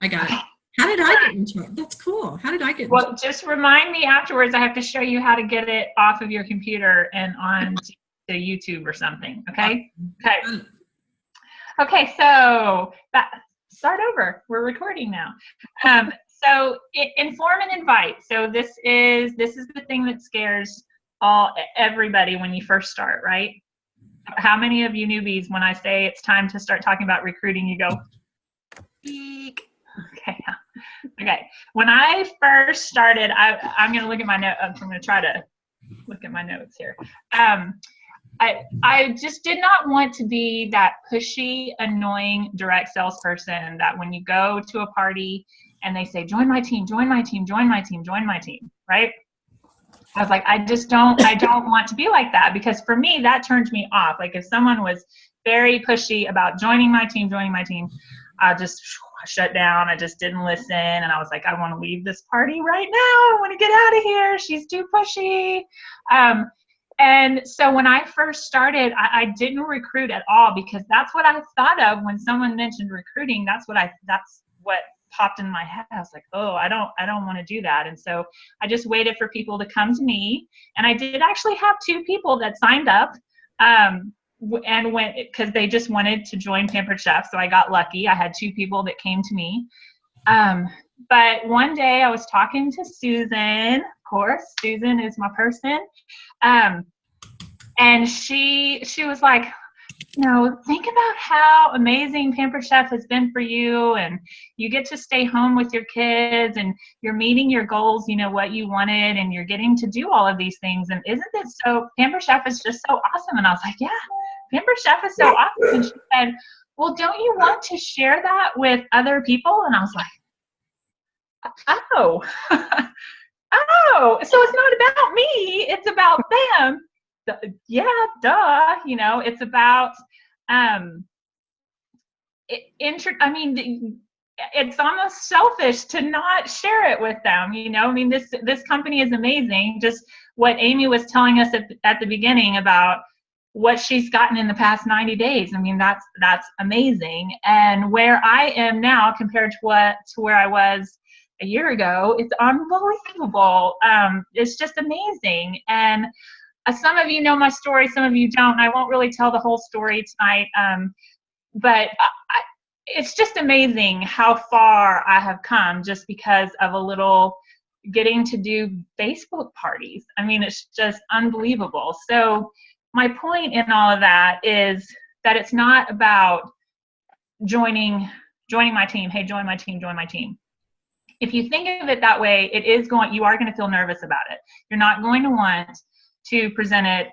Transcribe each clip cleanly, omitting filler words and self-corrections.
I got it. How did I get into it? That's cool. How did I get into Well, just remind me afterwards. I have to show you how to get it off of your computer and on to YouTube or something. Okay. Okay. Okay. So start over. We're recording now. So inform and invite. So this is the thing that scares everybody when you first start, right? How many of you newbies, when I say it's time to start talking about recruiting, you go, eek. Okay. Okay. When I first started, I'm going to look at my notes. I'm going to try to look at my notes here. I just did not want to be that pushy, annoying direct salesperson that when you go to a party and they say, join my team, join my team, join my team, join my team, right? I was like, I don't want to be like that, because for me, that turned me off. Like if someone was very pushy about joining my team, I just shut down. I just didn't listen. And I was like, I want to leave this party right now. I want to get out of here. She's too pushy. And so when I first started, I didn't recruit at all, because that's what I thought of when someone mentioned recruiting. That's what popped in my head. I was like, oh, I don't want to do that. And so I just waited for people to come to me. And I did actually have 2 people that signed up and went because they just wanted to join Pampered Chef. So I got lucky. I had 2 people that came to me. But one day I was talking to Susan. Of course, Susan is my person. And she was like, think about how amazing Pampered Chef has been for you, and you get to stay home with your kids, and you're meeting your goals, what you wanted, and you're getting to do all of these things. And isn't it so, Pampered Chef is just so awesome. And I was like, yeah, Pampered Chef is so awesome. And she said, well, don't you want to share that with other people? And I was like, oh, oh, so it's not about me, it's about them. Yeah, duh. It's about it's almost selfish to not share it with them. This company is amazing. Just what Amy was telling us at the beginning about what she's gotten in the past 90 days. That's amazing. And where I am now compared to where I was a year ago, it's unbelievable. It's just amazing. And some of you know my story, some of you don't. I won't really tell the whole story tonight, but it's just amazing how far I have come just because of a little getting to do Facebook parties. It's just unbelievable. So my point in all of that is that it's not about joining my team. Hey, join my team, join my team. If you think of it that way, you are going to feel nervous about it. You're not going to want to present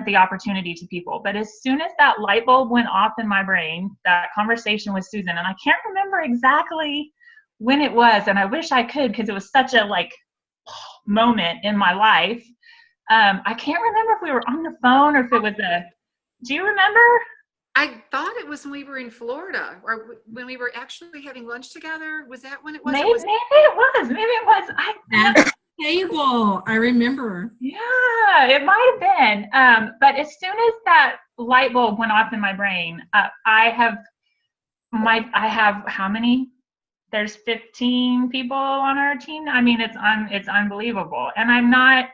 the opportunity to people. But as soon as that light bulb went off in my brain, that conversation with Susan, and I can't remember exactly when it was, and I wish I could, because it was such a moment in my life. I can't remember if we were on the phone or if it was do you remember? I thought it was when we were in Florida, or when we were actually having lunch together. Was that when it was? Maybe it was. that table? I remember. Yeah, it might have been. But as soon as that light bulb went off in my brain, I have how many? There's 15 people on our team. It's unbelievable. And I'm not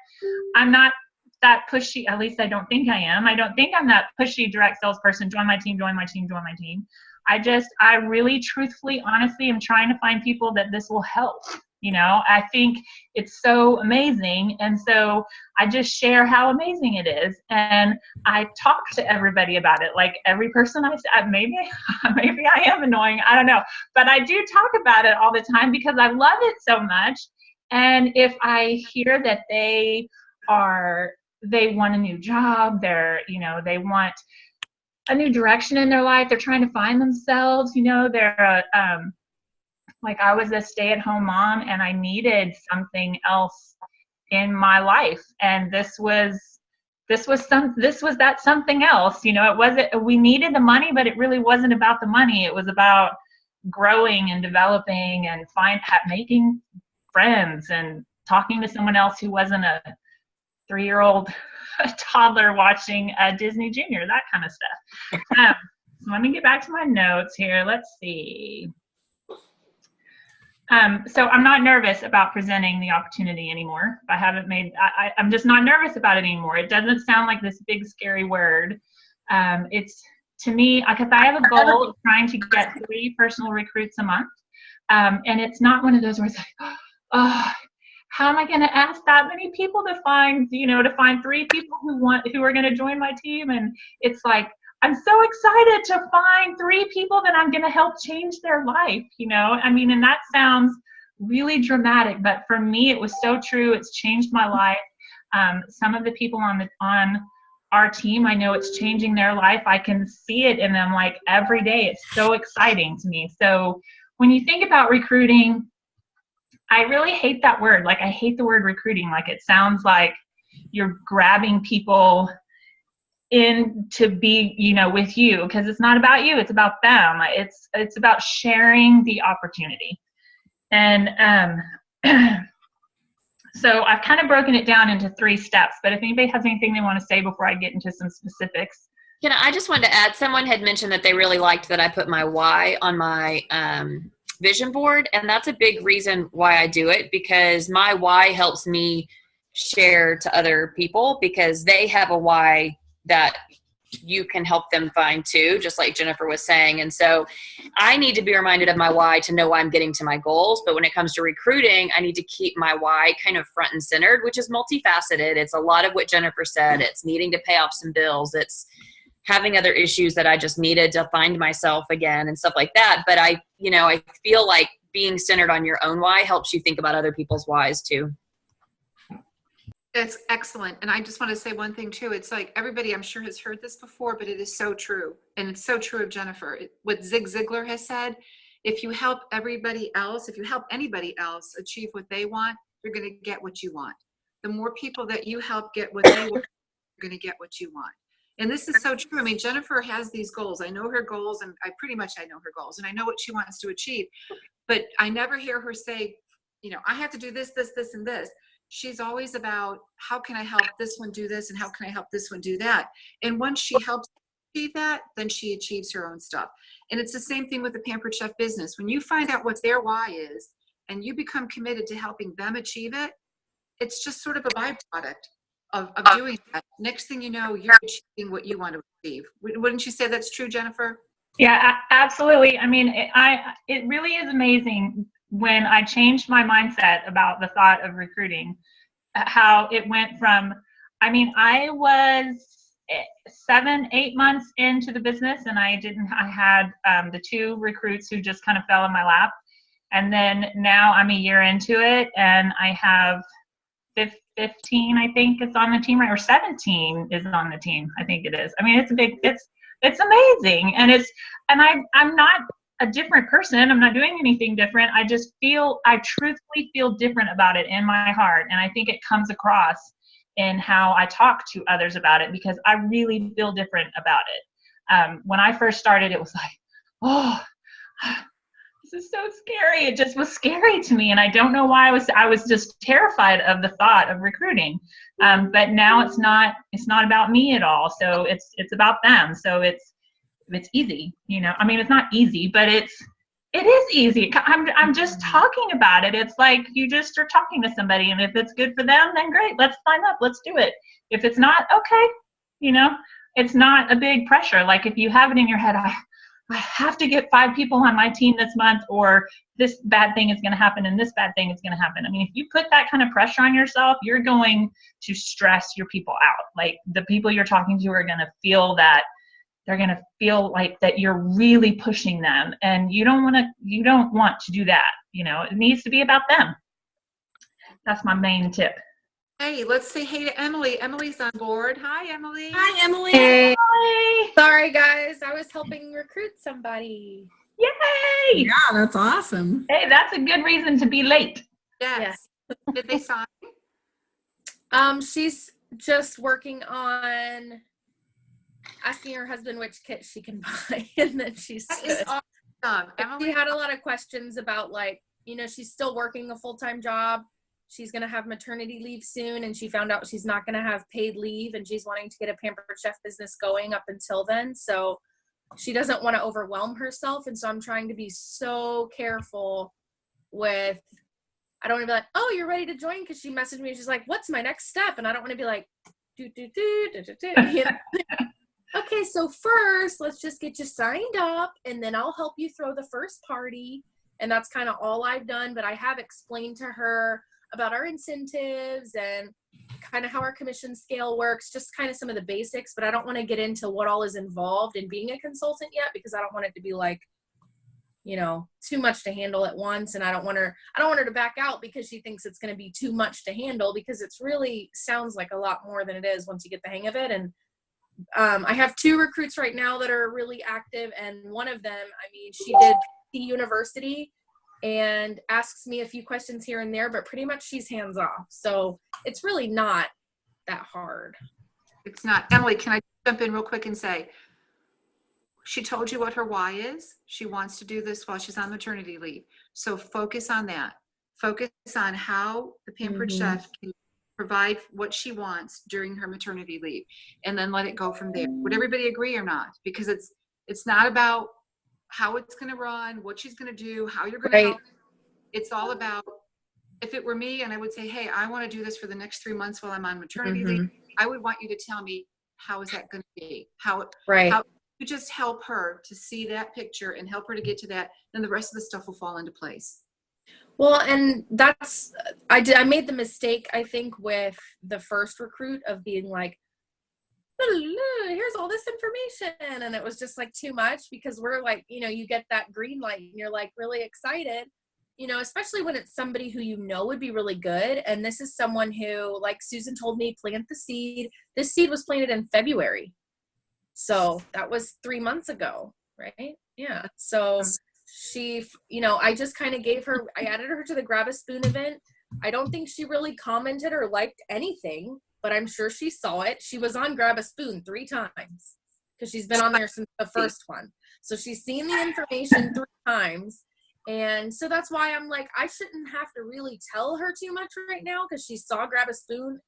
that pushy. At least I don't think I am. I don't think I'm that pushy direct salesperson. Join my team, join my team, join my team. I really truthfully, honestly am trying to find people that this will help. I think it's so amazing. And so I just share how amazing it is. And I talk to everybody about it. Like every person maybe I am annoying. I don't know. But I do talk about it all the time because I love it so much. And if I hear that they want a new job, they want a new direction in their life, they're trying to find themselves, they're I was a stay-at-home mom and I needed something else in my life, and this was that something else. It wasn't, we needed the money, but it really wasn't about the money. It was about growing and developing and making friends and talking to someone else who wasn't a 3-year-old toddler watching Disney Junior, that kind of stuff. So let me get back to my notes here. Let's see. So I'm not nervous about presenting the opportunity anymore. I'm just not nervous about it anymore. It doesn't sound like this big scary word. It's to me, because I have a goal of trying to get 3 personal recruits a month. And it's not one of those where it's like, oh, how am I going to ask that many people to find 3 people who are going to join my team? And it's like, I'm so excited to find 3 people that I'm going to help change their life, I mean, and that sounds really dramatic, but for me, it was so true. It's changed my life. Some of the people on our team, I know it's changing their life. I can see it in them like every day. It's so exciting to me. So when you think about recruiting, I really hate that word. Like, I hate the word recruiting. Like, it sounds like you're grabbing people in to be, with you, because it's not about you. It's about them. It's about sharing the opportunity. And so I've kind of broken it down into 3 steps, but if anybody has anything they want to say before I get into some specifics. I just wanted to add, someone had mentioned that they really liked that I put my why on my vision board. And that's a big reason why I do it, because my why helps me share to other people, because they have a why that you can help them find too, just like Jennifer was saying. And so I need to be reminded of my why to know why I'm getting to my goals. But when it comes to recruiting, I need to keep my why kind of front and centered, which is multifaceted. It's a lot of what Jennifer said. It's needing to pay off some bills. It's having other issues that I just needed to find myself again and stuff like that. But I feel like being centered on your own why helps you think about other people's whys too. That's excellent. And I just want to say one thing too. It's like, everybody I'm sure has heard this before, but it is so true. And it's so true of Jennifer. What Zig Ziglar has said, if you help anybody else achieve what they want, you're going to get what you want. The more people that you help get what they want, you're going to get what you want. And this is so true. I mean, Jennifer has these goals. I know her goals, and I know her goals, and I know what she wants to achieve. But I never hear her say, I have to do this, this, this, and this. She's always about, how can I help this one do this, and how can I help this one do that? And once she helps achieve that, then she achieves her own stuff. And it's the same thing with the Pampered Chef business. When you find out what their why is, and you become committed to helping them achieve it, it's just sort of a byproduct of doing that. Next thing you know, you're achieving what you want to achieve. Wouldn't you say that's true, Jennifer? Yeah, absolutely. I mean, it really is amazing when I changed my mindset about the thought of recruiting, how it went from, I was 7-8 months into the business, and I had the 2 recruits who just kind of fell in my lap. And then now I'm a year into it, and I have 15, I think, is on the team, right? Or 17 is on the team. I think it is. I mean, it's amazing. And I'm not a different person. I'm not doing anything different. I truthfully feel different about it in my heart. And I think it comes across in how I talk to others about it, because I really feel different about it. When I first started, it was like, oh, this is so scary. It just was scary to me. And I don't know why. I was just terrified of the thought of recruiting. But now it's not about me at all. So it's about them. So it's easy, it's not easy, but it is easy. I'm just talking about it. It's like you just are talking to somebody, and if it's good for them, then great. Let's sign up. Let's do it. If it's not, okay. It's not a big pressure. Like, if you have it in your head, I have to get 5 people on my team this month, or this bad thing is going to happen and this bad thing is going to happen. I mean, if you put that kind of pressure on yourself, you're going to stress your people out. Like, the people you're talking to are going to feel that. They're going to feel like that you're really pushing them, and you don't want to do that. It needs to be about them. That's my main tip. Hey, let's say hey to Emily. Emily's on board. Hi, Emily. Hi, Emily. Hey. Hi. Sorry, guys. I was helping recruit somebody. Yay! Yeah, that's awesome. Hey, that's a good reason to be late. Yes. Did they sign? She's just working on asking her husband which kit she can buy, and then she's That is awesome. Emily, she had a lot of questions about, like, she's still working a full-time job. She's going to have maternity leave soon, and she found out she's not going to have paid leave, and she's wanting to get a Pampered Chef business going up until then. So she doesn't want to overwhelm herself. And so I'm trying to be so careful with, I don't want to be like, oh, you're ready to join, because she messaged me and she's like, what's my next step? And I don't want to be like, do, you know? Okay, so first, let's just get you signed up, and then I'll help you throw the first party. And that's kind of all I've done, but I have explained to her about our incentives and kind of how our commission scale works, just kind of some of the basics, but I don't want to get into what all is involved in being a consultant yet, because I don't want it to be like, you know, too much to handle at once. And I don't want her to back out because she thinks it's going to be too much to handle, because it's really sounds like a lot more than it is once you get the hang of it. And I have 2 recruits right now that are really active. And one of them, I mean, she did the university and asks me a few questions here and there, but pretty much she's hands off. So it's really not that hard. It's not. Emily, can I jump in real quick and say, she told you what her why is. She wants to do this while she's on maternity leave. So focus on that. Focus on how the Pampered Chef can provide what she wants during her maternity leave, and then let it go from there. Would everybody agree or not? Because it's not about how it's going to run, what she's going to do, how you're going to help. It's all about, if it were me and I would say, hey, I want to do this for the next 3 months while I'm on maternity leave, I would want you to tell me, how is that going to be? How you just help her to see that picture and help her to get to that, then the rest of the stuff will fall into place. Well, and that's, I made the mistake, I think, with the first recruit of being like, here's all this information. And it was just like too much, because we're like, you know, you get that green light and you're like really excited, you know, especially when it's somebody who you know would be really good. And this is someone who, like Susan told me, plant the seed. This seed was planted in February. So that was 3 months ago, right? Yeah. So she, you know, I just kind of I added her to the Grab a Spoon event. I don't think she really commented or liked anything, but I'm sure she saw it. She was on Grab a Spoon 3 times because she's been on there since the first one. So she's seen the information 3 times. And so that's why I'm like, I shouldn't have to really tell her too much right now, because she saw Grab a Spoon,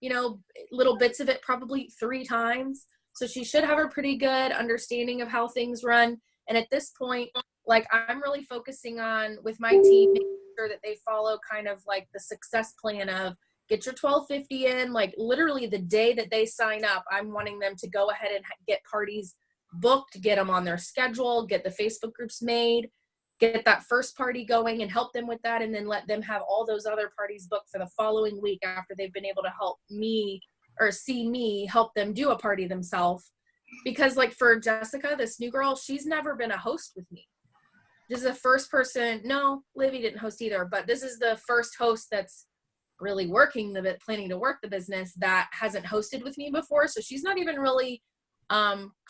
you know, little bits of it probably 3 times. So she should have a pretty good understanding of how things run. And at this point, like, I'm really focusing on, with my team, making sure that they follow kind of like the success plan of get your 1250 in, like literally the day that they sign up. I'm wanting them to go ahead and get parties booked, get them on their schedule, get the Facebook groups made, get that first party going and help them with that. And then let them have all those other parties booked for the following week after they've been able to help me or see me help them do a party themselves. Because like for Jessica, this new girl, she's never been a host with me. This is the first person, no, Livy didn't host either, but this is the first host that's really planning to work the business that hasn't hosted with me before. So she's not even really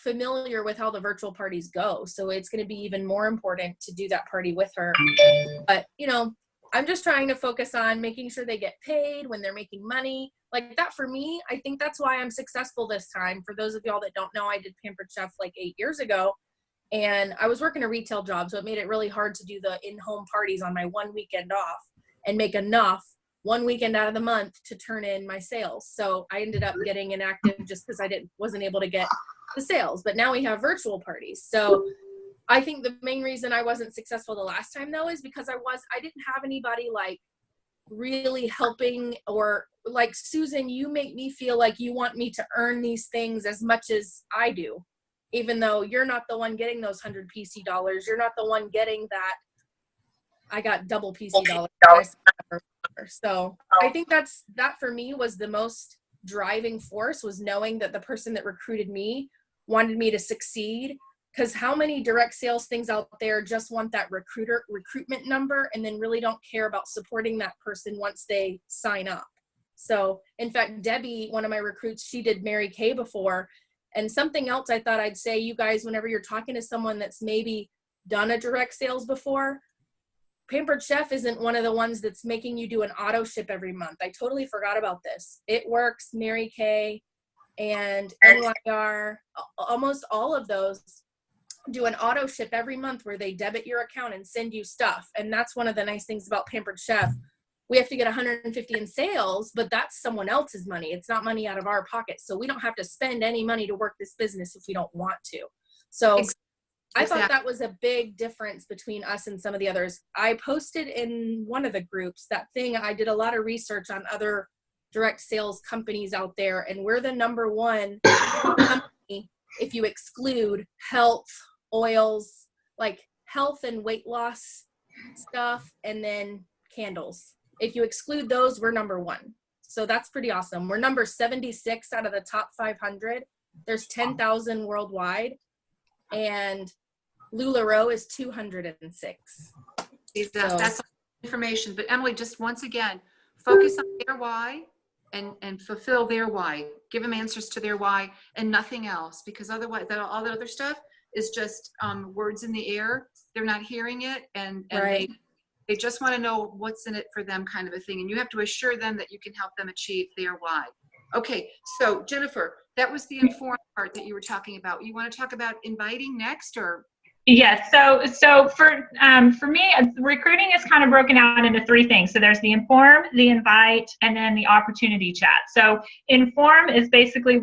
familiar with how the virtual parties go. So it's going to be even more important to do that party with her. But, you know, I'm just trying to focus on making sure they get paid when they're making money. Like that for me, I think that's why I'm successful this time. For those of y'all that don't know, I did Pampered Chef like 8 years ago, and I was working a retail job. So it made it really hard to do the in-home parties on my 1 weekend off and make enough 1 weekend out of the month to turn in my sales. So I ended up getting inactive just because I wasn't able to get the sales. But now we have virtual parties. So I think the main reason I wasn't successful the last time though is because I didn't have anybody like really helping, or like Susan, you make me feel like you want me to earn these things as much as I do, even though you're not the one getting those 100 PC dollars. You're not the one getting that. I got double PC dollars. So I think that for me was the most driving force, was knowing that the person that recruited me wanted me to succeed. Because how many direct sales things out there just want that recruitment number and then really don't care about supporting that person once they sign up. So in fact, Debbie, one of my recruits, she did Mary Kay before. And something else I thought I'd say, you guys, whenever you're talking to someone that's maybe done a direct sales before, Pampered Chef isn't one of the ones that's making you do an auto ship every month. I totally forgot about this. It Works, Mary Kay, and NYR, almost all of those do an auto ship every month where they debit your account and send you stuff. And that's one of the nice things about Pampered Chef. We have to get 150 in sales, but that's someone else's money. It's not money out of our pocket. So we don't have to spend any money to work this business if we don't want to. So I thought Exactly. that was a big difference between us and some of the others. I posted in one of the groups that thing. I did a lot of research on other direct sales companies out there, and we're the number one company if you exclude health, oils, like health and weight loss stuff, and then candles. If you exclude those, we're number one. So that's pretty awesome. We're number 76 out of the top 500. There's 10,000 worldwide, and LuLaRoe is 206. That's information. But Emily, just once again, focus on their why and fulfill their why. Give them answers to their why and nothing else, because otherwise all the other stuff is just words in the air. They're not hearing it, and Right. they just want to know what's in it for them, kind of a thing. And you have to assure them that you can help them achieve their why. Okay, so Jennifer, that was the informed part that you were talking about. You want to talk about inviting next, or? Yes. So for me, recruiting is kind of broken out into three things. So there's the inform, the invite, and then the opportunity chat. So inform is basically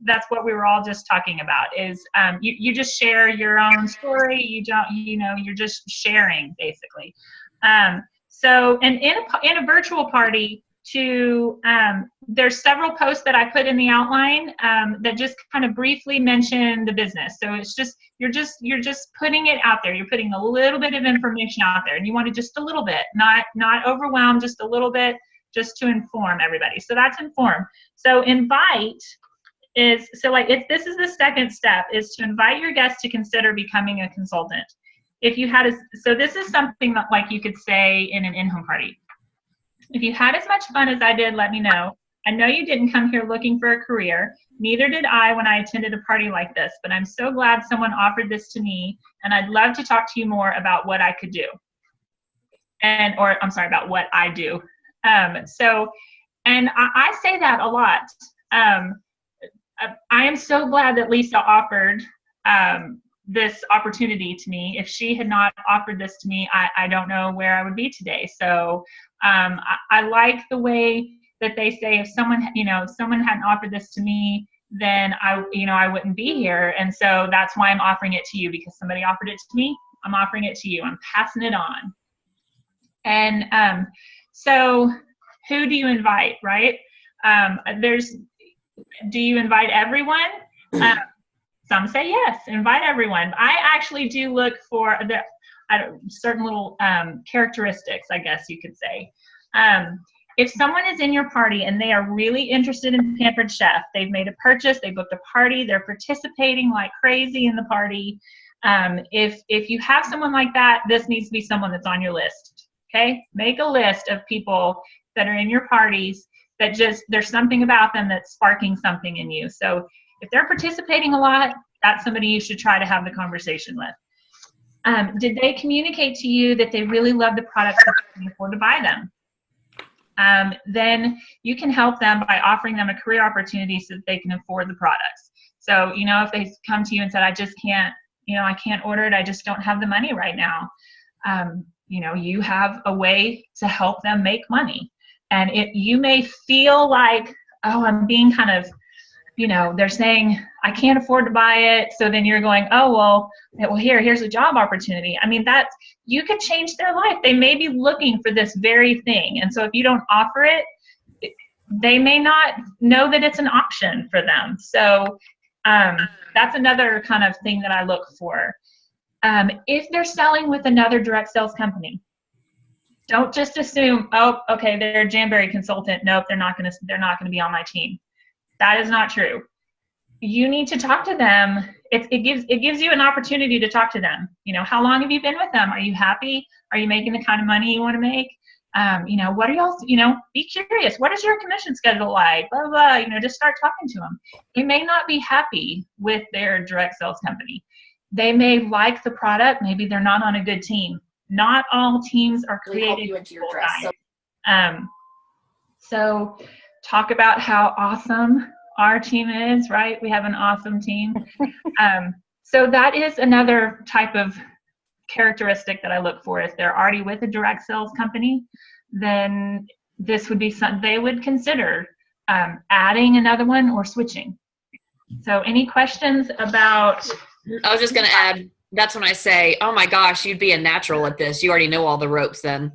that's what we were all just talking about, is you just share your own story. You're just sharing basically. So and in a virtual party, there's several posts that I put in the outline that just kind of briefly mention the business. So it's just you're just putting it out there. You're putting a little bit of information out there, and you want to just a little bit, not overwhelm, just a little bit, just to inform everybody. So that's inform. So invite is this is the second step, is to invite your guests to consider becoming a consultant. If you had so this is something that like you could say in an in-home party. If you had as much fun as I did, let me know. I know you didn't come here looking for a career. Neither did I when I attended a party like this, but I'm so glad someone offered this to me, and I'd love to talk to you more about what I could do. About what I do. And I say that a lot. I am so glad that Lisa offered this opportunity to me. If she had not offered this to me, I don't know where I would be today. So I like the way that they say if someone hadn't offered this to me, then I wouldn't be here. And so that's why I'm offering it to you, because somebody offered it to me. I'm offering it to you. I'm passing it on. And so who do you invite, right? Do you invite everyone? Some say yes, invite everyone. I actually do look for certain little characteristics, I guess you could say. If someone is in your party and they are really interested in Pampered Chef, they've made a purchase, they booked a party, they're participating like crazy in the party. If you have someone like that, this needs to be someone that's on your list. Okay, make a list of people that are in your parties that there's something about them that's sparking something in you. So if they're participating a lot, that's somebody you should try to have the conversation with. Did they communicate to you that they really love the products and can afford to buy them? Then you can help them by offering them a career opportunity so that they can afford the products. So, if they come to you and said, I just can't, I can't order it, I just don't have the money right now. You have a way to help them make money. And you may feel like, oh, I'm being kind of, they're saying, I can't afford to buy it. So then you're going, oh, well, here's a job opportunity. I mean, you could change their life. They may be looking for this very thing. And so if you don't offer it, they may not know that it's an option for them. So that's another kind of thing that I look for. If they're selling with another direct sales company, don't just assume, oh, okay, they're a Jamberry consultant. Nope, they're not going to be on my team. That is not true. You need to talk to them. It gives you an opportunity to talk to them. How long have you been with them? Are you happy? Are you making the kind of money you want to make? What are y'all, be curious. What is your commission schedule like? Blah, blah, blah. Just start talking to them. They may not be happy with their direct sales company. They may like the product. Maybe they're not on a good team. Not all teams are created equal. So talk about how awesome our team is, right? We have an awesome team. So that is another type of characteristic that I look for. If they're already with a direct sales company, then this would be something they would consider adding another one or switching. So any questions about I was just going to add, that's when I say, oh my gosh, you'd be a natural at this. You already know all the ropes then.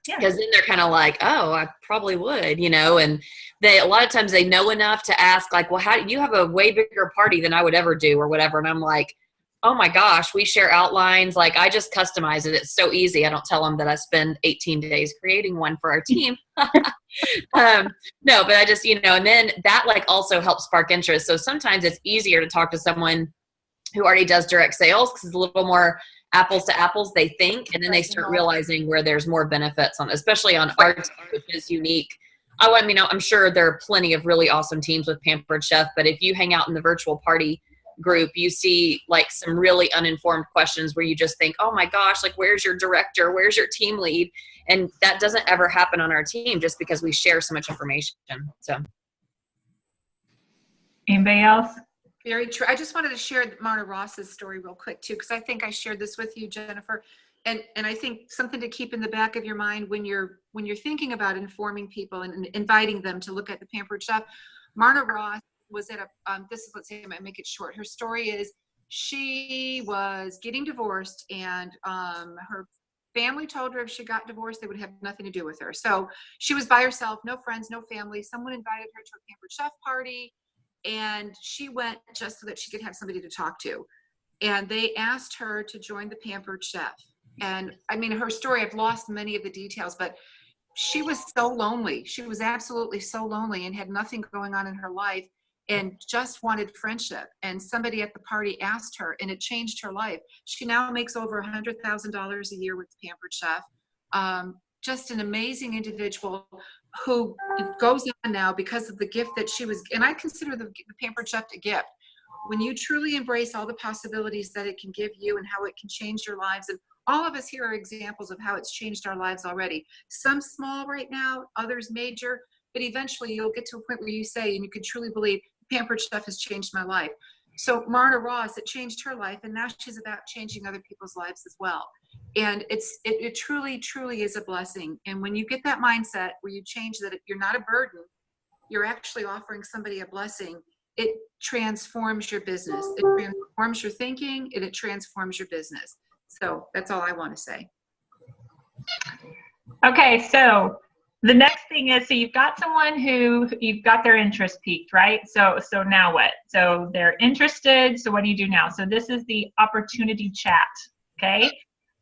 Yeah. Because then they're kind of like, oh, I probably would, and a lot of times they know enough to ask like, well, how do you have a way bigger party than I would ever do or whatever. And I'm like, oh my gosh, we share outlines. Like I just customize it. It's so easy. I don't tell them that I spend 18 days creating one for our team. No, but I just, and then that like also helps spark interest. So sometimes it's easier to talk to someone who already does direct sales because it's a little more apples to apples, they think, and then they start realizing where there's more benefits on, especially on our team, which is unique. I mean, I'm sure there are plenty of really awesome teams with Pampered Chef, but if you hang out in the virtual party group, you see like some really uninformed questions where you just think, oh my gosh, like where's your director? Where's your team lead? And that doesn't ever happen on our team just because we share so much information. So. Anybody else? Very true. I just wanted to share Marna Ross's story real quick too, because I think I shared this with you, Jennifer. And I think something to keep in the back of your mind when you're thinking about informing people and inviting them to look at the Pampered Chef. Marna Ross was at let's say I might make it short. Her story is she was getting divorced and her family told her if she got divorced, they would have nothing to do with her. So she was by herself, no friends, no family. Someone invited her to a Pampered Chef party. And she went just so that she could have somebody to talk to. And they asked her to join the Pampered Chef. And I mean, her story, I've lost many of the details, but she was so lonely. She was absolutely so lonely and had nothing going on in her life and just wanted friendship. And somebody at the party asked her, and it changed her life. She now makes over $100,000 a year with the Pampered Chef. Just an amazing individual who goes on now because of the gift that she was, and I consider the Pampered Chef a gift. When you truly embrace all the possibilities that it can give you and how it can change your lives, and all of us here are examples of how it's changed our lives already. Some small right now, others major, but eventually you'll get to a point where you say, and you can truly believe, Pampered Chef has changed my life. So Marna Ross, it changed her life, and now she's about changing other people's lives as well. And it truly, truly is a blessing. And when you get that mindset where you change that you're not a burden, you're actually offering somebody a blessing, it transforms your business. It transforms your thinking, and it transforms your business. So that's all I want to say. Okay, so the next thing is, so you've got someone who you've got their interest peaked, right? So now what? So they're interested. So what do you do now? So this is the opportunity chat. Okay.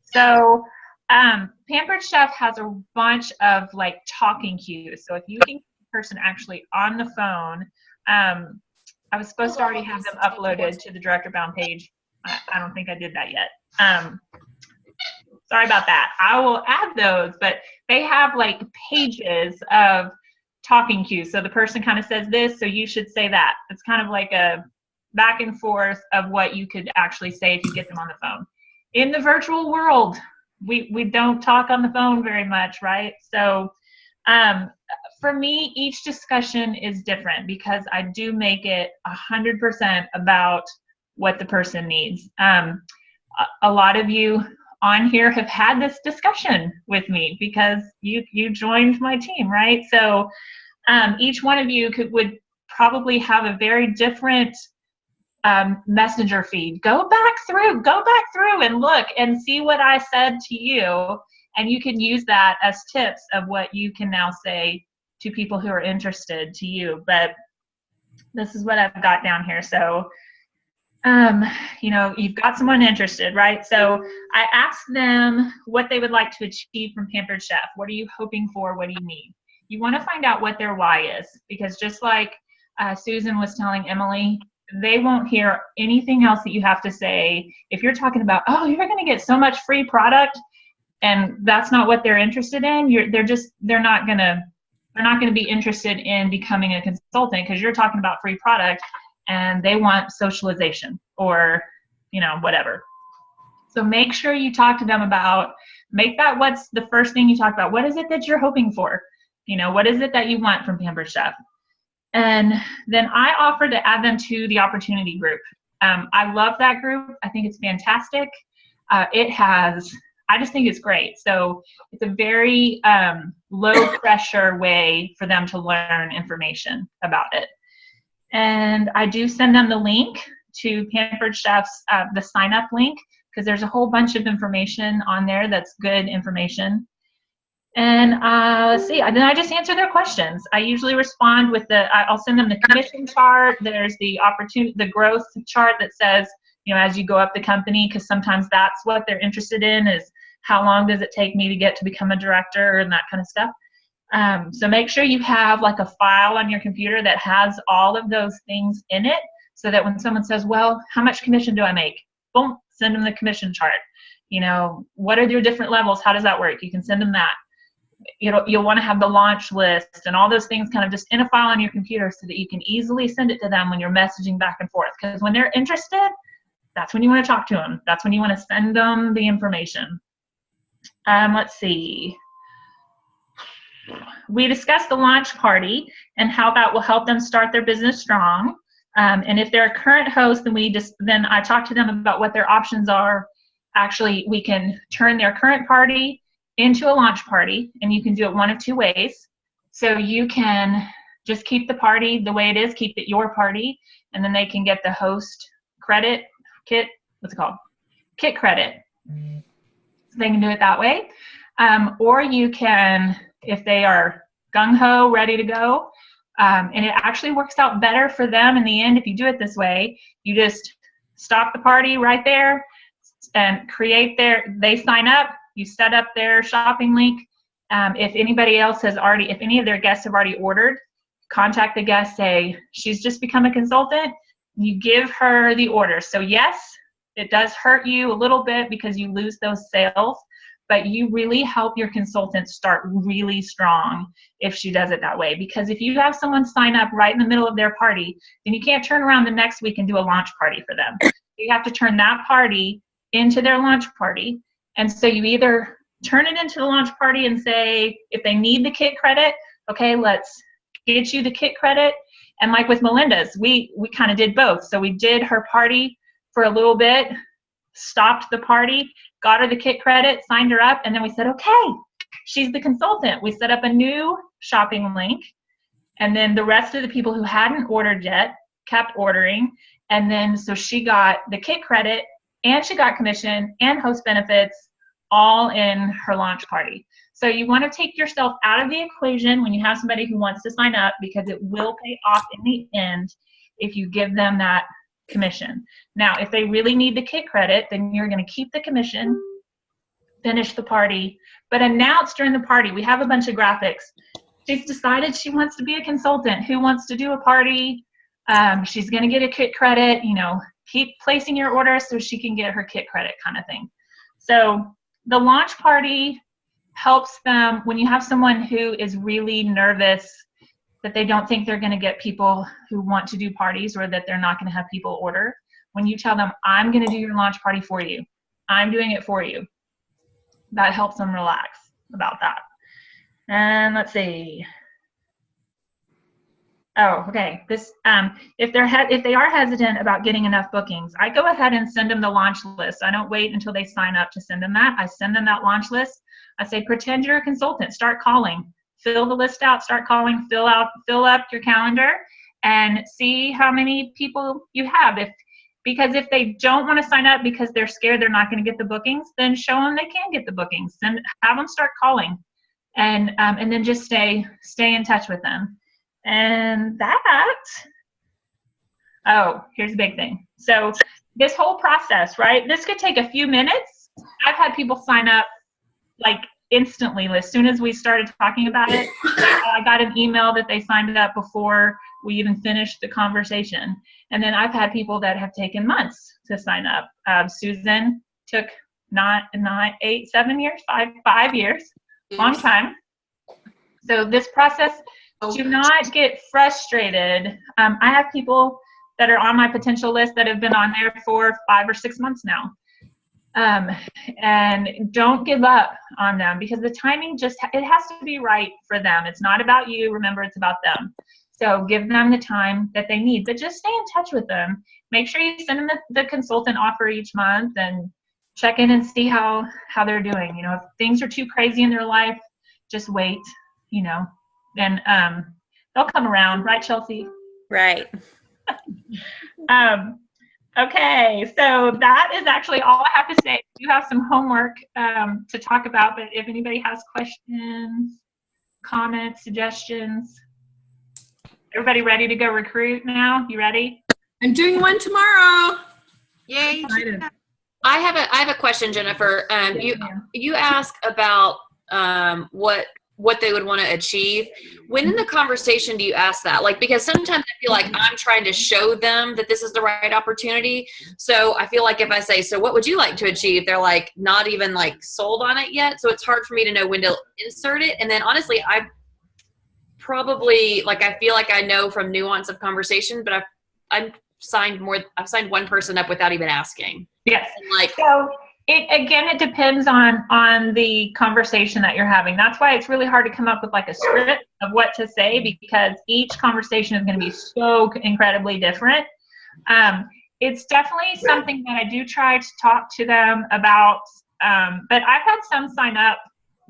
So Pampered Chef has a bunch of like talking cues. So if you think the person actually on the phone, I was supposed to already have them uploaded to the Director Bound page. I don't think I did that yet. Sorry about that. I will add those, but they have like pages of talking cues. So the person kind of says this, so you should say that. It's kind of like a back and forth of what you could actually say if you get them on the phone. In the virtual world, we don't talk on the phone very much, right? So for me, each discussion is different because I do make it 100% about what the person needs. A lot of you on here have had this discussion with me because you joined my team, right? So each one of you would probably have a very different messenger feed. Go back through and look and see what I said to you, and you can use that as tips of what you can now say to people who are interested to you. But this is what I've got down here. So you've got someone interested, right? So I asked them what they would like to achieve from Pampered Chef. What are you hoping for? What do you need? You want to find out what their why is, because just like Susan was telling Emily, they won't hear anything else that you have to say. If you're talking about, oh, you're going to get so much free product, and that's not what they're interested in, they're not going to be interested in becoming a consultant because you're talking about free product and they want socialization or, whatever. So make sure you talk to them make that what's the first thing you talk about. What is it that you're hoping for? What is it that you want from Pampered Chef? And then I offer to add them to the opportunity group. I love that group. I think it's fantastic. I just think it's great. So it's a very low pressure way for them to learn information about it. And I do send them the link to Pampered Chef's, the sign up link, because there's a whole bunch of information on there that's good information. And let's see, then I just answer their questions. I usually respond with I'll send them the commission chart. There's the growth chart that says, as you go up the company, because sometimes that's what they're interested in, is how long does it take me to get to become a director and that kind of stuff. So make sure you have like a file on your computer that has all of those things in it, so that when someone says, well, how much commission do I make? Boom, send them the commission chart. What are your different levels? How does that work? You can send them that. You'll want to have the launch list and all those things kind of just in a file on your computer, so that you can easily send it to them when you're messaging back and forth. Because when they're interested, that's when you want to talk to them. That's when you want to send them the information. Let's see. We discussed the launch party and how that will help them start their business strong. And if they're a current host, then I talk to them about what their options are. Actually, we can turn their current party into a launch party, and you can do it one of two ways. So you can just keep the party the way it is, keep it your party, and then they can get the host credit, kit credit. So they can do it that way. Or you can, if they are gung-ho, ready to go, and it actually works out better for them in the end if you do it this way. You just stop the party right there and they sign up, you set up their shopping link. If anybody else if any of their guests have already ordered, contact the guest, say, she's just become a consultant. You give her the order. So yes, it does hurt you a little bit because you lose those sales, but you really help your consultant start really strong if she does it that way. Because if you have someone sign up right in the middle of their party, then you can't turn around the next week and do a launch party for them. You have to turn that party into their launch party. And so you either turn it into the launch party and say, if they need the kit credit, okay, let's get you the kit credit. And like with Melinda's, we kind of did both. So we did her party for a little bit, stopped the party, got her the kit credit, signed her up, and then we said, okay, she's the consultant. We set up a new shopping link, and then the rest of the people who hadn't ordered yet kept ordering. And then so she got the kit credit, and she got commission and host benefits all in her launch party. So you want to take yourself out of the equation when you have somebody who wants to sign up, because it will pay off in the end if you give them that commission. Now, if they really need the kit credit, then you're going to keep the commission, finish the party, but announce during the party. We have a bunch of graphics. She's decided she wants to be a consultant. Who wants to do a party? She's going to get a kit credit. Keep placing your order so she can get her kit credit, kind of thing. So the launch party helps them when you have someone who is really nervous that they don't think they're going to get people who want to do parties, or that they're not going to have people order. When you tell them, I'm going to do your launch party for you, I'm doing it for you, that helps them relax about that. And let's see. Oh, okay. This, if they are hesitant about getting enough bookings, I go ahead and send them the launch list. I don't wait until they sign up to send them that. I send them that launch list. I say, pretend you're a consultant. Start calling. Fill the list out. Start calling. Fill up your calendar and see how many people you have. Because if they don't want to sign up because they're scared they're not going to get the bookings, then show them they can get the bookings. Then have them start calling, and then just stay in touch with them. And here's a big thing. So this whole process, right? This could take a few minutes. I've had people sign up like instantly. As soon as we started talking about it, I got an email that they signed up before we even finished the conversation. And then I've had people that have taken months to sign up. Susan took 7 years, 5 years, long time. So this process, do not get frustrated. I have people that are on my potential list that have been on there for 5 or 6 months now. And don't give up on them, because the timing it has to be right for them. It's not about you. Remember, it's about them. So give them the time that they need, but just stay in touch with them. Make sure you send them the consultant offer each month and check in and see how they're doing. If things are too crazy in their life, just wait, and they'll come around, right, Chelsea? Right. Okay, so that is actually all I have to say. You have some homework to talk about, but if anybody has questions, comments, suggestions, everybody ready to go recruit now? You ready? I'm doing one tomorrow. Yay. Excited. I have a question, Jennifer. You asked about what they would want to achieve. When in the conversation do you ask that? Like, because sometimes I feel like I'm trying to show them that this is the right opportunity. So I feel like if I say, so what would you like to achieve? They're like not even like sold on it yet. So it's hard for me to know when to insert it. And then honestly, I probably like, I feel like I know from nuance of conversation, but I've signed one person up without even asking. Yes. And like, so it depends on the conversation that you're having. That's why it's really hard to come up with like a script of what to say, because each conversation is going to be so incredibly different. It's definitely something that I do try to talk to them about, but I've had some sign up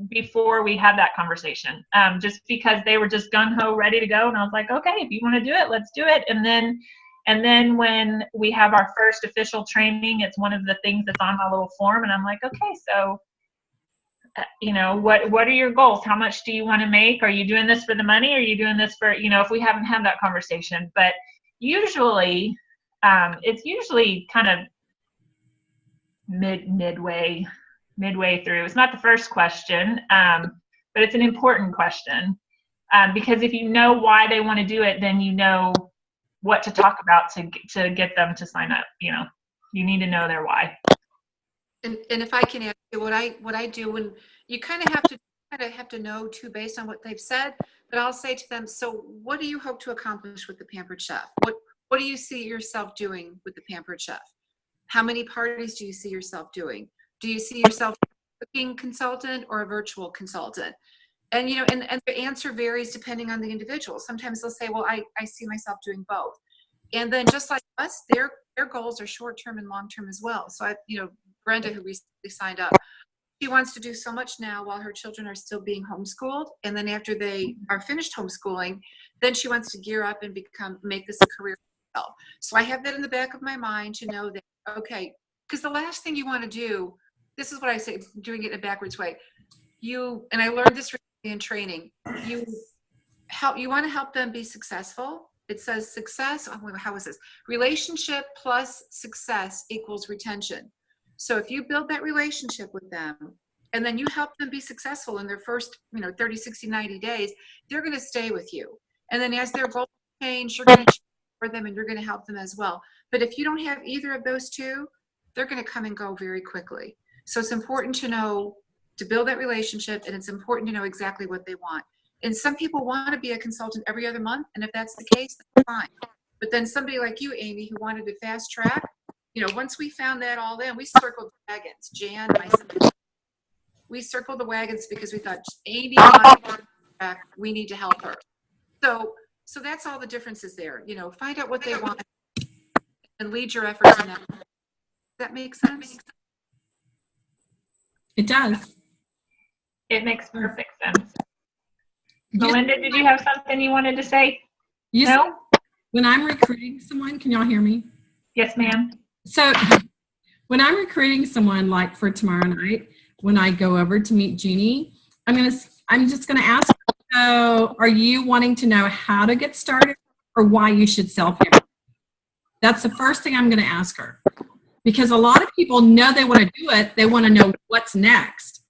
before we had that conversation, just because they were just gung-ho ready to go, and I was like, okay, if you want to do it, let's do it. And then when we have our first official training, it's one of the things that's on my little form. And I'm like, okay, so, what are your goals? How much do you want to make? Are you doing this for the money? Are you doing this for, if we haven't had that conversation? But usually, it's usually kind of midway through. It's not the first question, but it's an important question. Because if you know why they want to do it, then you know what to talk about to get them to sign up. You need to know their why. And if I can add what I do, when you kind of have to know too based on what they've said, but I'll say to them, so what do you hope to accomplish with the Pampered Chef? What do you see yourself doing with the Pampered Chef? How many parties do you see yourself doing? Do you see yourself a cooking consultant or a virtual consultant? And and the answer varies depending on the individual. Sometimes they'll say, well, I see myself doing both. And then just like us, their goals are short-term and long-term as well. So Brenda, who recently signed up, she wants to do so much now while her children are still being homeschooled. And then after they are finished homeschooling, then she wants to gear up and make this a career for herself. So I have that in the back of my mind to know that, okay, because the last thing you want to do, this is what I say, doing it in a backwards way. And I learned this in training, you want to help them be successful. It says success, how is this? Relationship plus success equals retention. So if you build that relationship with them and then you help them be successful in their first 30, 60, 90 days, they're going to stay with you. And then as their goals change, you're going to change for them and you're going to help them as well. But if you don't have either of those two, they're going to come and go very quickly. So it's important to build that relationship, and it's important to know exactly what they want. And some people want to be a consultant every other month, and if that's the case, that's fine. But then somebody like you, Amy, who wanted to fast track, once we found that all in, we circled the wagons. Jan, myself, we circled the wagons because we thought Amy wanted to fast track, we need to help her. So that's all the differences there. Find out what they want and lead your efforts in that. Does that make sense? It does. It makes perfect sense. Melinda, did you have something you wanted to say? No? When I'm recruiting someone, can y'all hear me? Yes, ma'am. So when I'm recruiting someone, like for tomorrow night, when I go over to meet Jeannie, I'm just gonna ask her, so are you wanting to know how to get started or why you should sell Pampered? That's the first thing I'm gonna ask her. Because a lot of people know they want to do it, they want to know what's next.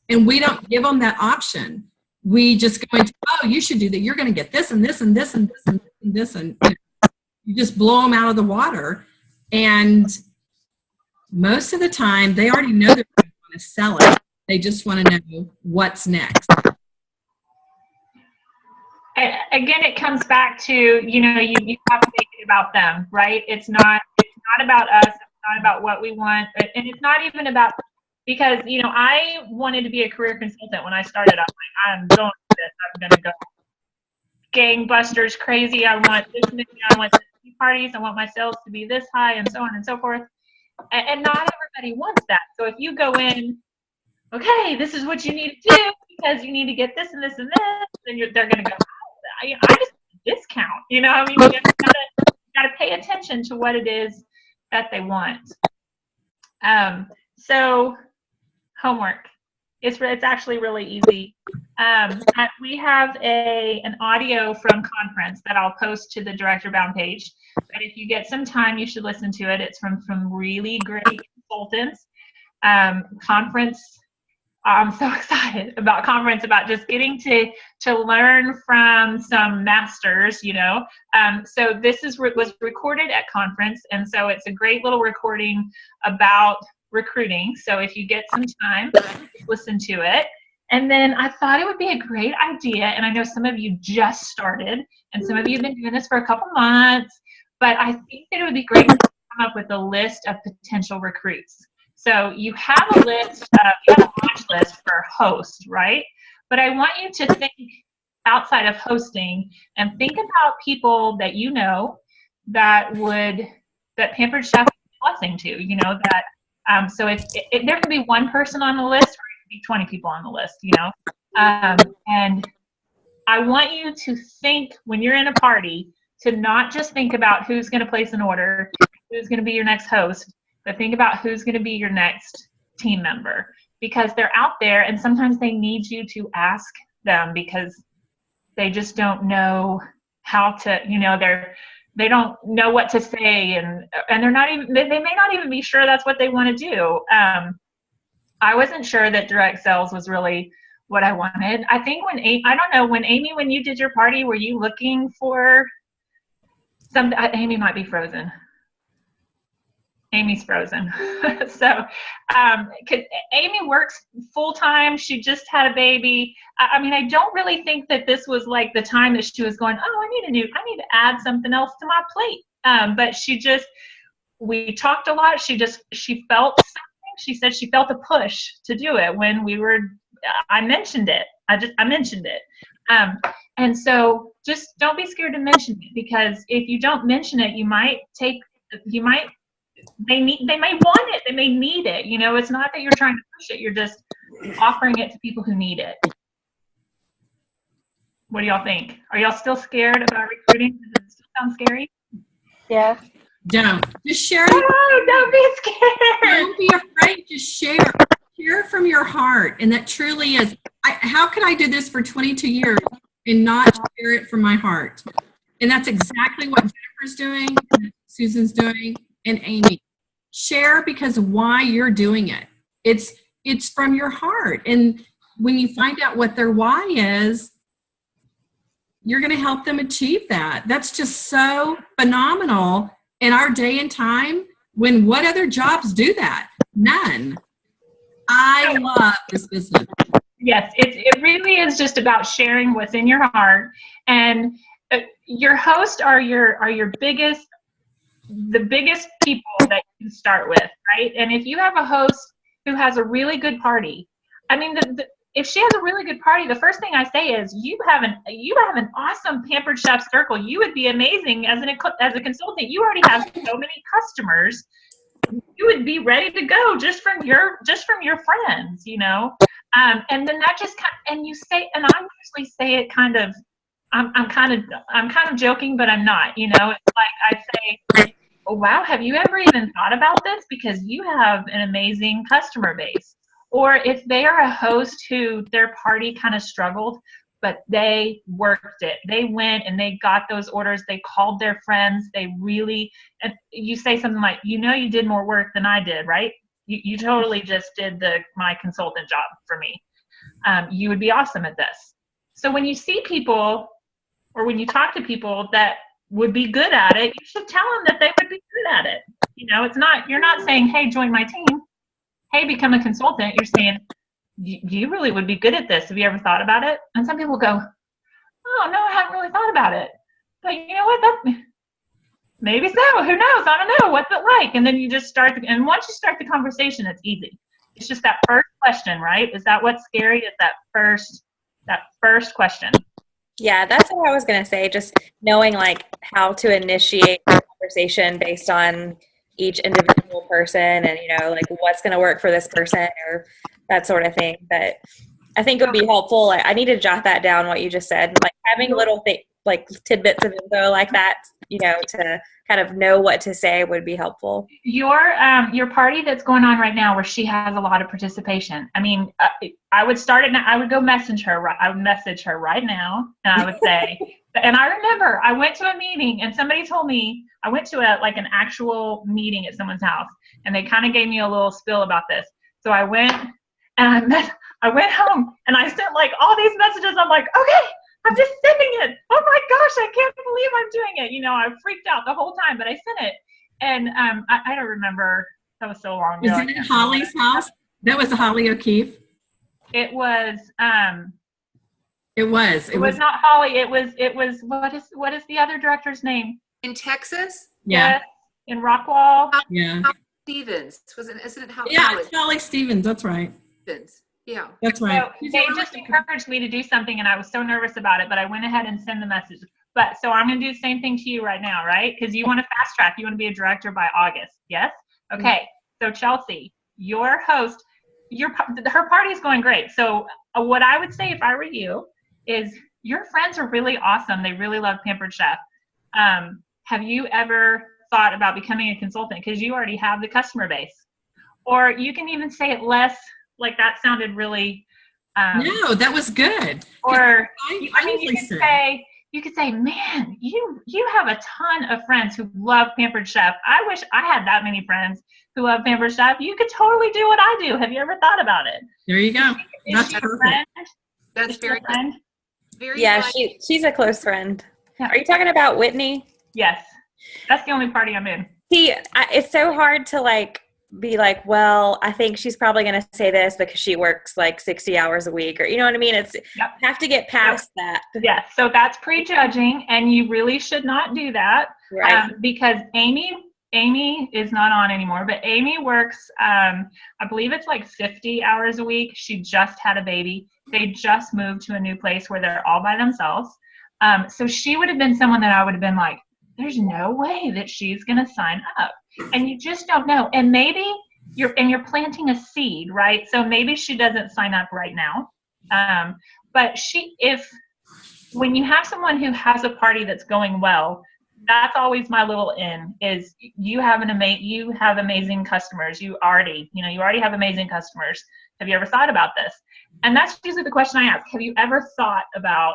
And we don't give them that option. We just go into, oh, you should do that. You're going to get this and this and this and this and this and this. And you just blow them out of the water. And most of the time, they already know they're going to sell it. They just want to know what's next. Again, it comes back to, you have to make it about them, right? It's not about us. Not about what we want, and it's not even about, because I wanted to be a career consultant when I started. I'm like, I'm going to this. I'm going to go gangbusters crazy. I want this many. I want this many parties. I want my sales to be this high, and so on and so forth. And not everybody wants that. So if you go in, okay, this is what you need to do because you need to get this and this and this, then they're going to go, I just want a discount. You got to pay attention to what it is bet they want. So homework. It's actually really easy. We have an audio from conference that I'll post to the Director Bound page. But if you get some time, you should listen to it. It's from really great consultants. Conference. I'm so excited about conference, about just getting to learn from some masters, you know. So this was recorded at conference, and so it's a great little recording about recruiting. So if you get some time, listen to it. And then I thought it would be a great idea, and I know some of you just started, and some of you have been doing this for a couple months, but I think that it would be great to come up with a list of potential recruits. So you have a list, you have a watch list for host, right? But I want you to think outside of hosting and think about people that you know that Pampered Chef is a blessing to, you know, that, so if there can be one person on the list, or it could be 20 people on the list, you know? And I want you to think when you're in a party to not just think about who's going to place an order, who's going to be your next host, but think about who's going to be your next team member, because they're out there and sometimes they need you to ask them because they just don't know how to, you know, they don't know what to say, and they're not even, they may not even be sure that's what they want to do. I wasn't sure that direct sales was really what I wanted. I think when Amy, when you did your party, were you looking for something? Amy might be frozen. Amy's frozen. So Amy works full time. She just had a baby. I mean, I don't really think that this was like the time that she was going, oh, I need to add something else to my plate. But we talked a lot. She felt something. She said she felt a push to do it when I mentioned it. I mentioned it. And so just don't be scared to mention it, because if you don't mention it, they may want it. They may need it. You know, it's not that you're trying to push it. You're just offering it to people who need it. What do y'all think? Are y'all still scared about recruiting? Does it still sound scary? Yeah. Don't. Just share it. Oh, don't be scared. Don't be afraid. Just share. Share it from your heart. And that truly is, how could I do this for 22 years and not share it from my heart? And that's exactly what Jennifer's doing, Susan's doing, and Amy. Share because of why you're doing it. It's from your heart. And when you find out what their why is, you're going to help them achieve that. That's just so phenomenal in our day and time, when what other jobs do that? None. I love this business. Yes, it really is just about sharing what's in your heart. And your hosts are your biggest, the biggest people that you can start with, right? And if you have a host who has a really good party, I mean, if she has a really good party, the first thing I say is you have an awesome Pampered Chef circle. You would be amazing as a consultant. You already have so many customers. You would be ready to go just from your friends, you know. And then that just and you say, and I usually say it kind of, I'm kind of joking, but I'm not. You know, it's like I say, oh, wow, have you ever even thought about this? Because you have an amazing customer base. Or if they are a host who their party kind of struggled, but they worked it. They went and they got those orders. They called their friends. They really, and you say something like, you know, you did more work than I did, right? You totally just did my consultant job for me. You would be awesome at this. So when you see people, or when you talk to people that would be good at it, you should tell them that they would be good at it. You know, you're not saying, hey, join my team. Hey, become a consultant. You're saying, you really would be good at this. Have you ever thought about it? And some people go, oh, no, I haven't really thought about it. But you know what? Maybe so. Who knows? I don't know. What's it like? And then you just start. And once you start the conversation, it's easy. It's just that first question, right? Is that what's scary? Is that first question? Yeah, that's what I was going to say. Just knowing like how to initiate the conversation based on each individual person, and you know, like what's going to work for this person, or that sort of thing. But I think it would be helpful. I need to jot that down, what you just said. Like having little like tidbits of info like that to kind of know what to say would be helpful. Your party that's going on right now, where she has a lot of participation. I mean, I would start it now. I would go message her. I would message her right now, and I would say, and I remember I went to a meeting, and somebody told me I went to an actual meeting at someone's house, and they kind of gave me a little spiel about this. So I went and I went home, and I sent like all these messages. I'm like, okay, I'm just sending it. Oh my gosh, I can't believe I'm doing it. I freaked out the whole time, but I sent it. And I don't remember. That was so long ago. Was it at Holly's house? That was Holly O'Keefe? It was. It was. It was not Holly. It was. What is the other director's name? In Texas? Yeah. Yes, in Rockwall. Yeah. Stevens. Isn't it Holly? Yeah, it's Holly Stevens. That's right. Stevens. Yeah. That's right. So they just encouraged me to do something, and I was so nervous about it, but I went ahead and sent the message. But so I'm going to do the same thing to you right now, right? Because you want to fast track. You want to be a director by August. Yes? Okay. So Chelsea, your host, her party is going great. So what I would say if I were you is your friends are really awesome. They really love Pampered Chef. Have you ever thought about becoming a consultant? Because you already have the customer base. Or you can even say it less, like that sounded really. No, that was good. Or you could say, man, you have a ton of friends who love Pampered Chef. I wish I had that many friends who love Pampered Chef. You could totally do what I do. Have you ever thought about it? There you go. That's perfect. That's very friend. Very Yeah, nice. she's a close friend. Yeah. Are you talking about Whitney? Yes, that's the only party I'm in. See, it's so hard to be like, well, I think she's probably going to say this because she works 60 hours a week, or you know what I mean? It's have to get past that. Yeah, so that's prejudging, and you really should not do that. Right. Because Amy is not on anymore, but Amy works, I believe it's 50 hours a week. She just had a baby. They just moved to a new place where they're all by themselves. So she would have been someone that I would have been like, there's no way that she's going to sign up. And you just don't know. And maybe you're planting a seed, right? So maybe she doesn't sign up right now. But when you have someone who has a party that's going well, that's always my little in, is you have amazing customers. You already have amazing customers. Have you ever thought about this? And that's usually the question I ask. Have you ever thought about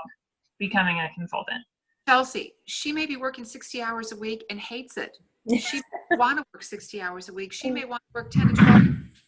becoming a consultant? Chelsea, she may be working 60 hours a week and hates it. She may want to work 60 hours a week. She may want to work 10 to 12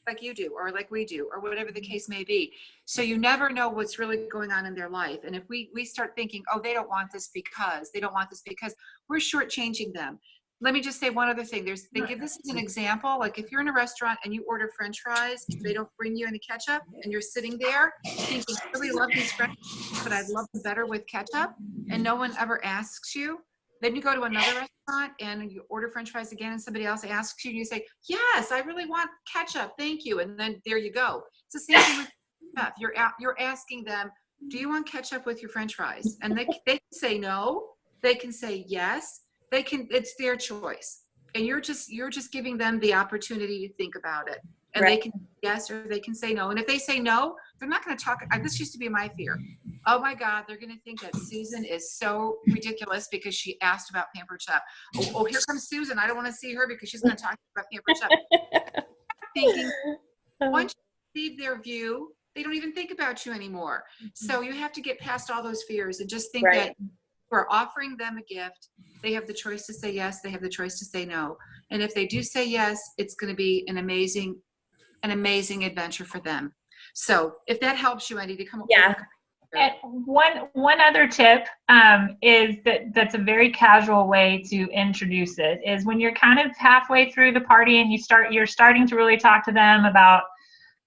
like you do, or like we do, or whatever the case may be. So you never know what's really going on in their life. And if we start thinking, oh, they don't want this because, we're shortchanging them. Let me just say one other thing. They give this as an example. Like if you're in a restaurant and you order French fries, they don't bring you any ketchup, and you're sitting there thinking, I really love these French fries, but I'd love them better with ketchup, and no one ever asks you. Then you go to another restaurant and you order French fries again, and somebody else asks you, and you say, yes, I really want ketchup, thank you. And then there you go. It's the same thing with ketchup. You're asking them, do you want ketchup with your French fries? And they can say no. They can say yes. It's their choice. And you're just giving them the opportunity to think about it. And Right. They can yes, or they can say no. And if they say no, they're not going to talk. This used to be my fear. Oh my God, they're going to think that Susan is so ridiculous because she asked about Pampered Chef. Oh, here comes Susan. I don't want to see her because she's going to talk about Pampered Chef. Thinking, once you leave their view, they don't even think about you anymore. So you have to get past all those fears and just think Right. that we're offering them a gift. They have the choice to say yes. They have the choice to say no. And if they do say yes, it's going to be an amazing adventure for them. So if that helps you, Andy, to come up Yeah. And one other tip is that's a very casual way to introduce it, is when you're kind of halfway through the party and you're starting to really talk to them about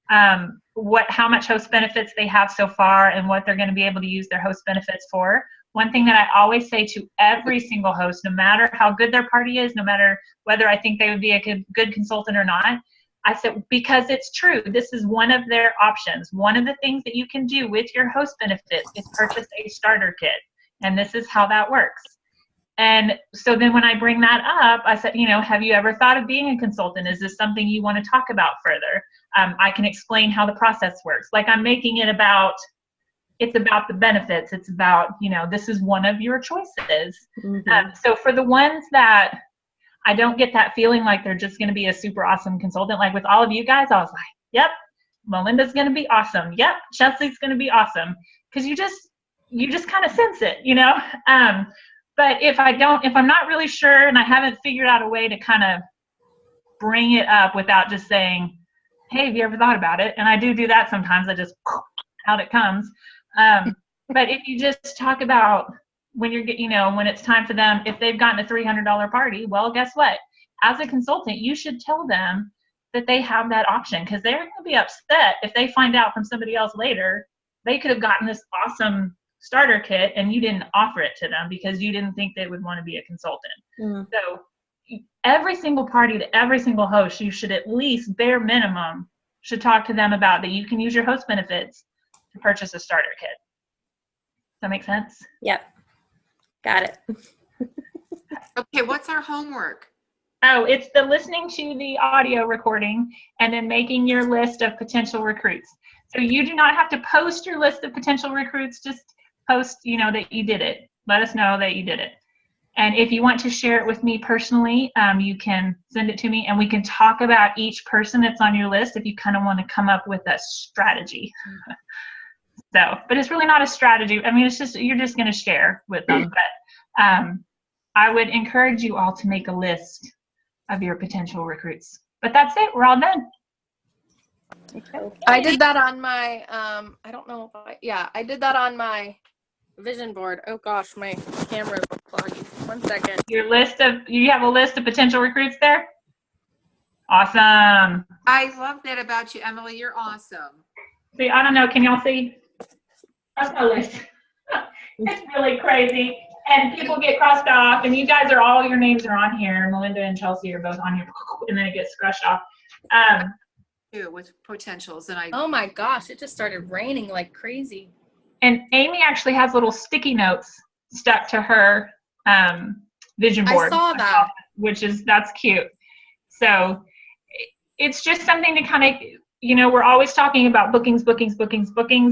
how much host benefits they have so far and what they're going to be able to use their host benefits for. One thing that I always say to every single host, no matter how good their party is, no matter whether I think they would be a good consultant or not, I said, because it's true, this is one of their options. One of the things that you can do with your host benefits is purchase a starter kit. And this is how that works. And so then when I bring that up, I said, have you ever thought of being a consultant? Is this something you want to talk about further? I can explain how the process works. Like I'm making it about it's about the benefits. It's about, this is one of your choices. Mhm. So for the ones that I don't get that feeling like they're just going to be a super awesome consultant, like with all of you guys, I was like, yep, Melinda's going to be awesome. Yep, Chelsea's going to be awesome. Because you just kind of sense it, But if I'm not really sure and I haven't figured out a way to kind of bring it up without just saying, hey, have you ever thought about it? And I do that sometimes. I just out it comes. But if you just talk about when when it's time for them, if they've gotten a $300 party, well, guess what? As a consultant, you should tell them that they have that option, because they're going to be upset if they find out from somebody else later they could have gotten this awesome starter kit and you didn't offer it to them because you didn't think they would want to be a consultant. Mm. So every single party to every single host, you should at least bare minimum should talk to them about that you can use your host benefits to purchase a starter kit. Does that make sense? Yep. Got it. Okay, what's our homework? Oh, it's the listening to the audio recording and then making your list of potential recruits. So you do not have to post your list of potential recruits, just post, that you did it. Let us know that you did it. And if you want to share it with me personally, you can send it to me and we can talk about each person that's on your list if you kind of want to come up with a strategy. So, but it's really not a strategy. I mean, it's just, you're just going to share with them. But I would encourage you all to make a list of your potential recruits. But that's it. We're all done. I did that on my, I don't know if I did that on my vision board. Oh gosh, my camera's clogging. 1 second. You have a list of potential recruits there? Awesome. I love that about you, Emily. You're awesome. See, I don't know. Can y'all see? That's my list. It's really crazy. And people get crossed off, and you guys your names are on here. Melinda and Chelsea are both on here, and then it gets scratched off. Too, with potentials, and Oh my gosh, it just started raining like crazy. And Amy actually has little sticky notes stuck to her vision board. I saw that. That's cute. So it's just something to kind of, we're always talking about bookings.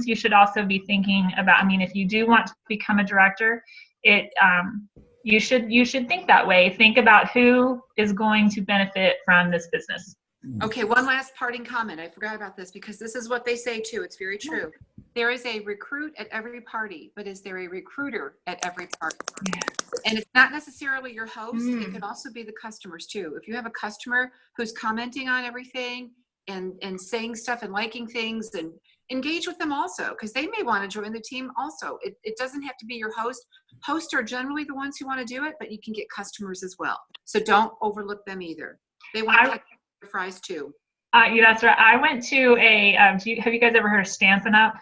You should also be thinking about, if you do want to become a director, you should think that way. Think about who is going to benefit from this business. Okay, one last parting comment. I forgot about this because this is what they say too. It's very true. There is a recruit at every party, but is there a recruiter at every party? And it's not necessarily your host. It can also be the customers too. If you have a customer who's commenting on everything and saying stuff and liking things, and engage with them also, because they may want to join the team also. It doesn't have to be your host. Hosts are generally the ones who want to do it, but you can get customers as well. So don't overlook them either. They want to catch fries too. Yeah, that's right. I went to have you guys ever heard of Stampin' Up?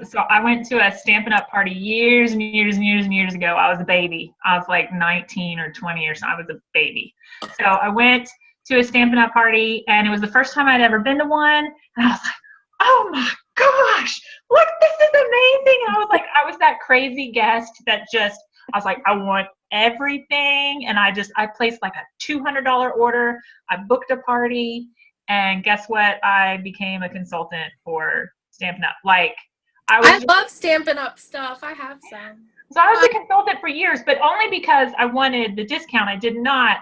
So I went to a Stampin' Up party years and years ago. I was a baby. I was like 19 or 20 or something. I was a baby. So I went to a Stampin' Up party, and it was the first time I'd ever been to one. And I was like, oh my gosh, look, this is amazing. And I was that crazy guest that I was like, I want everything. And I placed like a $200 order. I booked a party, and guess what? I became a consultant for Stampin' Up. I love Stampin' Up stuff. I have some. So I was a consultant for years, but only because I wanted the discount. I did not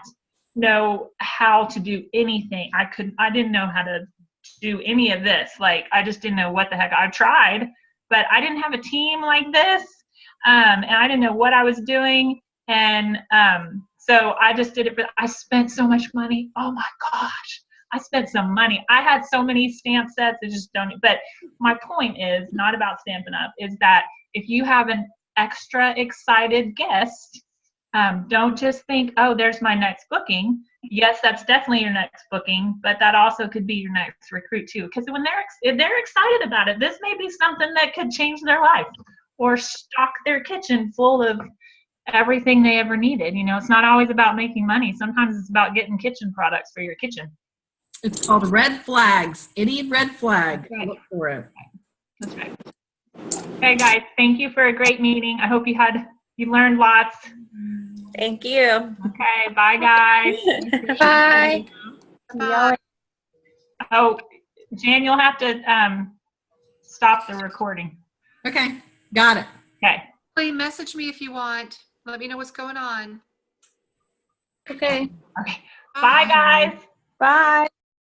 know how to do anything. I didn't know how to do any of this. I just didn't know what the heck. I tried, but I didn't have a team like this. And I didn't know what I was doing. And so I just did it, but I spent so much money. Oh my gosh. I spent some money. I had so many stamp sets. I just don't. But my point is not about Stampin' Up. Is that if you have an extra excited guest, don't just think, oh, there's my next booking. Yes, that's definitely your next booking, but that also could be your next recruit too. Because if they're excited about it, this may be something that could change their life or stock their kitchen full of everything they ever needed. It's not always about making money. Sometimes it's about getting kitchen products for your kitchen. It's called red flags. Any red flag. Right. Look for it. That's right. Okay, guys, thank you for a great meeting. I hope you learned lots. Thank you. Okay, bye, guys. Bye. Bye. Oh, Jan, you'll have to stop the recording. Okay, got it. Okay. Please message me if you want. Let me know what's going on. Okay. Okay. Bye, guys. Bye.